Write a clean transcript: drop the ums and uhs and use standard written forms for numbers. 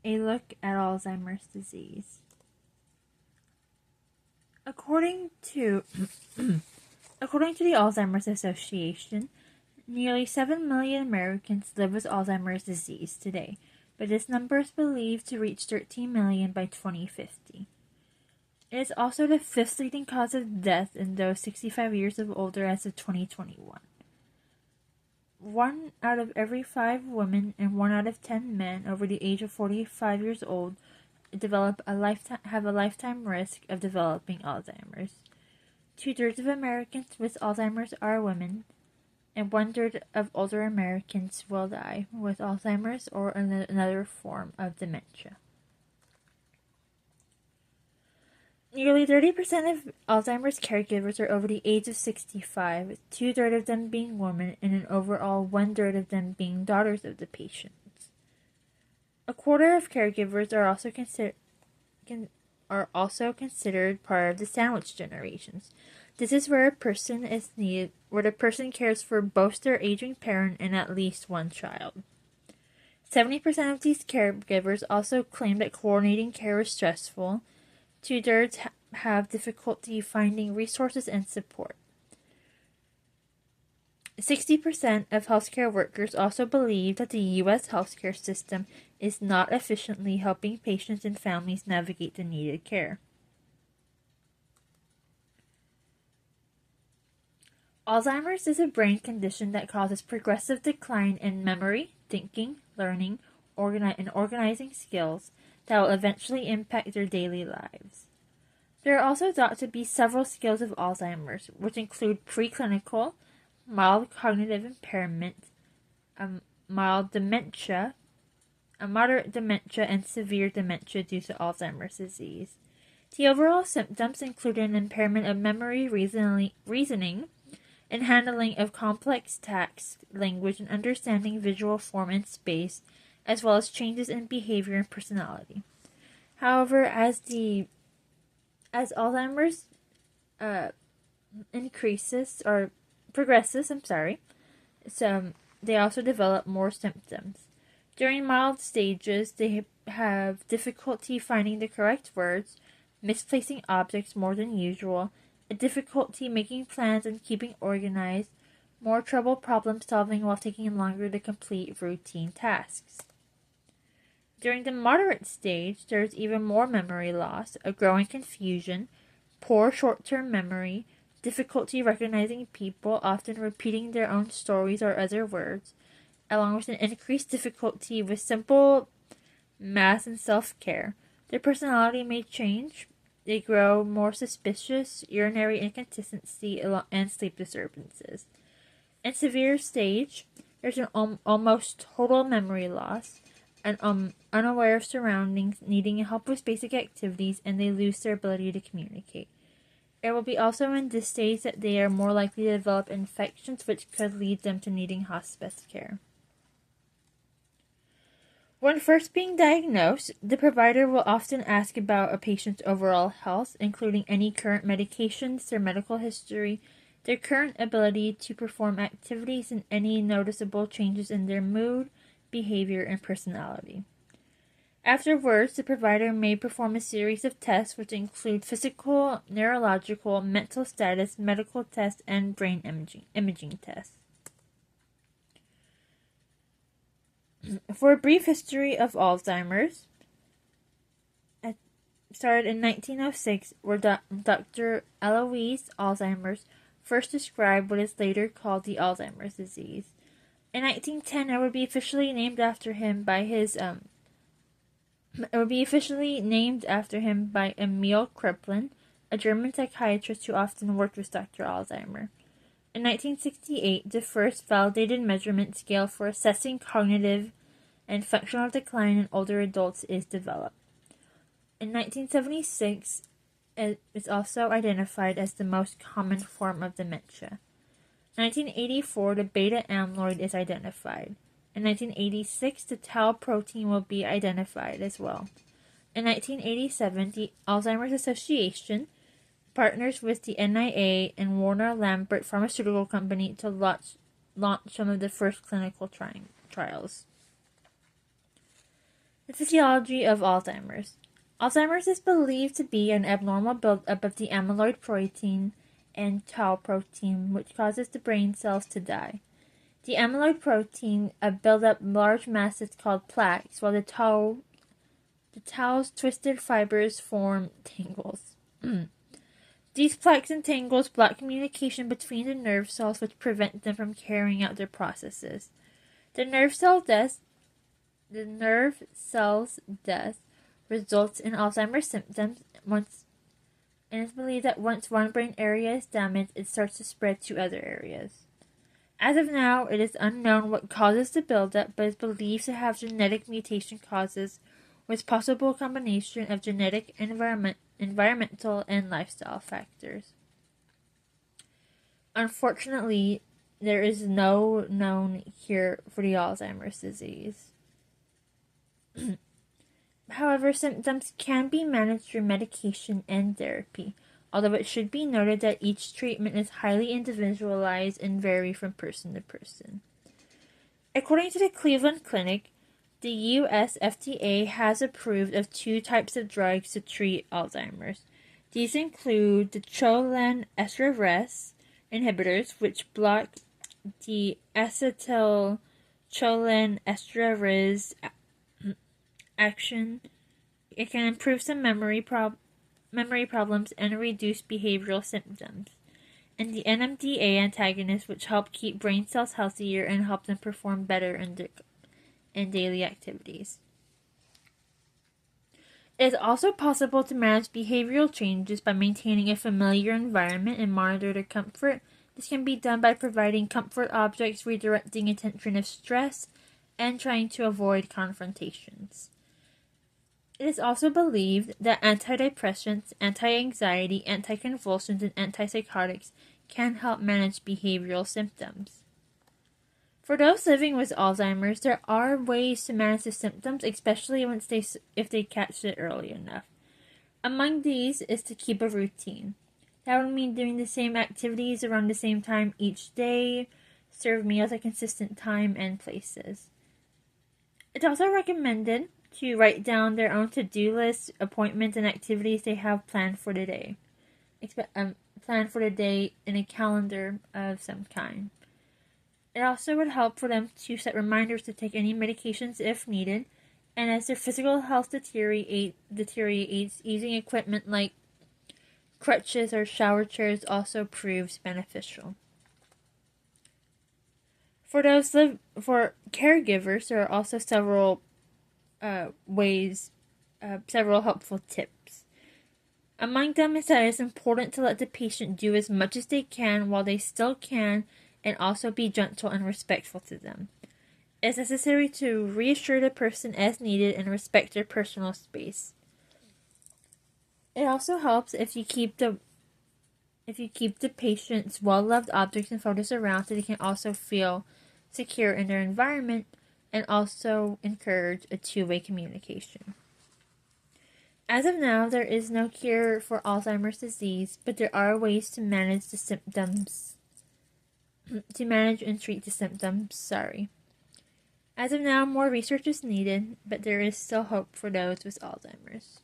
a look at Alzheimer's disease. According to according to the Alzheimer's Association, nearly 7 million Americans live with Alzheimer's disease today, but this number is believed to reach 13 million by 2050. It is also the fifth leading cause of death in those 65 years or older as of 2021. 1 out of every 5 women and 1 out of 10 men over the age of 45 years old have a lifetime risk of developing Alzheimer's. 2/3 of Americans with Alzheimer's are women, and 1/3 of older Americans will die with Alzheimer's or another form of dementia. Nearly 30% of Alzheimer's caregivers are over the age of 65, with 2/3 of them being women and an overall 1/3 of them being daughters of the patients. A quarter of caregivers are also considered part of the sandwich generations. This is where the person cares for both their aging parent and at least one child. 70% of these caregivers also claim that coordinating care is stressful. 2/3 have difficulty finding resources and support. 60% of healthcare workers also believe that the U.S. healthcare system is not efficiently helping patients and families navigate the needed care. Alzheimer's is a brain condition that causes progressive decline in memory, thinking, learning, and organizing skills that will eventually impact their daily lives. There are also thought to be several scales of Alzheimer's, which include preclinical, mild cognitive impairment, mild dementia, moderate dementia, and severe dementia due to Alzheimer's disease. The overall symptoms include an impairment of memory, reasoning, and handling of complex text, language, and understanding visual form and space, as well as changes in behavior and personality. However, as Alzheimer's progresses, so they also develop more symptoms. During mild stages, they have difficulty finding the correct words, misplacing objects more than usual, a difficulty making plans and keeping organized, more trouble problem solving while taking longer to complete routine tasks. During the moderate stage, there is even more memory loss, a growing confusion, poor short-term memory, difficulty recognizing people, often repeating their own stories or other words, along with an increased difficulty with simple math and self-care. Their personality may change. They grow more suspicious, urinary inconsistency, and sleep disturbances. In severe stage, there's an almost total memory loss, and unaware of surroundings, needing help with basic activities, and they lose their ability to communicate. It will be also in this stage that they are more likely to develop infections, which could lead them to needing hospice care. When first being diagnosed, the provider will often ask about a patient's overall health, including any current medications, their medical history, their current ability to perform activities, and any noticeable changes in their mood, behavior, and personality. Afterwards, the provider may perform a series of tests which include physical, neurological, mental status, medical tests, and brain imaging tests. For a brief history of Alzheimer's, it started in 1906, where Dr. Alois Alzheimer's first described what is later called the Alzheimer's disease. In 1910, it would be officially named after him by Emil Kraepelin, a German psychiatrist who often worked with Dr. Alzheimer. In 1968, the first validated measurement scale for assessing cognitive and functional decline in older adults is developed. In 1976, it is also identified as the most common form of dementia. In 1984, the beta amyloid is identified. In 1986, the tau protein will be identified as well. In 1987, the Alzheimer's Association partners with the NIA and Warner Lambert Pharmaceutical Company to launch some of the first clinical trials. The physiology of Alzheimer's. Alzheimer's is believed to be an abnormal buildup of the amyloid protein and tau protein, which causes the brain cells to die. The amyloid protein build up large masses called plaques, while the tau's twisted fibers form tangles. These plaques and tangles block communication between the nerve cells, which prevent them from carrying out their processes. The nerve cell's death results in Alzheimer's symptoms and it's believed that once one brain area is damaged, it starts to spread to other areas. As of now, it is unknown what causes the buildup, but is believed to have genetic mutation causes with possible combination of genetic, environmental, and lifestyle factors. Unfortunately, there is no known cure for the Alzheimer's disease. However, symptoms can be managed through medication and therapy, although it should be noted that each treatment is highly individualized and vary from person to person. According to the Cleveland Clinic, the U.S. FDA has approved of 2 types of drugs to treat Alzheimer's. These include the cholinesterase inhibitors, which block the acetylcholinesterase action. It can improve some memory problems and reduce behavioral symptoms. And the NMDA antagonists, which help keep brain cells healthier and help them perform better in daily activities. It is also possible to manage behavioral changes by maintaining a familiar environment and monitor their comfort. This can be done by providing comfort objects, redirecting attention of stress, and trying to avoid confrontations. It is also believed that antidepressants, anti-anxiety, anticonvulsants, and antipsychotics can help manage behavioral symptoms. For those living with Alzheimer's, there are ways to manage the symptoms, especially if they catch it early enough. Among these is to keep a routine. That would mean doing the same activities around the same time each day, serve meals at consistent time and places. It's also recommended to write down their own to-do lists, appointments, and activities they have planned for the day. Planned for the day in a calendar of some kind. It also would help for them to set reminders to take any medications if needed, and as their physical health deteriorates, using equipment like crutches or shower chairs also proves beneficial. For caregivers, there are also several helpful tips. Among them is that it's important to let the patient do as much as they can while they still can, and also be gentle and respectful to them. It's necessary to reassure the person as needed and respect their personal space. It also helps if you keep the patient's well-loved objects and photos around so they can also feel secure in their environment, and also encourage a 2-way communication. As of now, there is no cure for Alzheimer's disease, but there are ways to manage the symptoms. To manage and treat the symptoms, As of now, more research is needed, but there is still hope for those with Alzheimer's.